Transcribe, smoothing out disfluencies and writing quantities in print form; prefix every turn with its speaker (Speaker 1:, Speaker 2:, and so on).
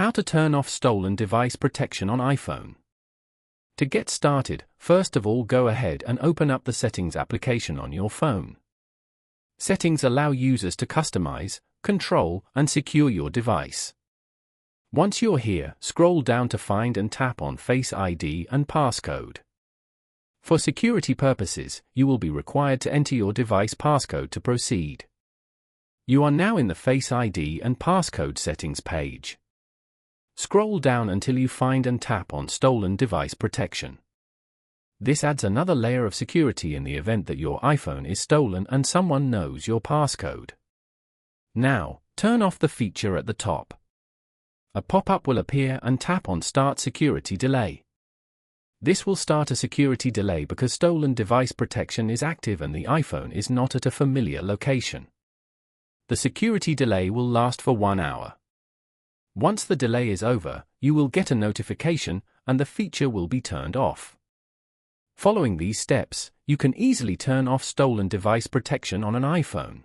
Speaker 1: How to turn off stolen device protection on iPhone. To get started, first of all go ahead and open up the Settings application on your phone. Settings allow users to customize, control, and secure your device. Once you're here, scroll down to find and tap on Face ID and passcode. For security purposes, you will be required to enter your device passcode to proceed. You are now in the Face ID and passcode settings page. Scroll down until you find and tap on Stolen Device Protection. This adds another layer of security in the event that your iPhone is stolen and someone knows your passcode. Now, turn off the feature at the top. A pop-up will appear and tap on Start Security Delay. This will start a security delay because stolen device protection is active and the iPhone is not at a familiar location. The security delay will last for 1 hour. Once the delay is over, you will get a notification and the feature will be turned off. Following these steps, you can easily turn off stolen device protection on an iPhone.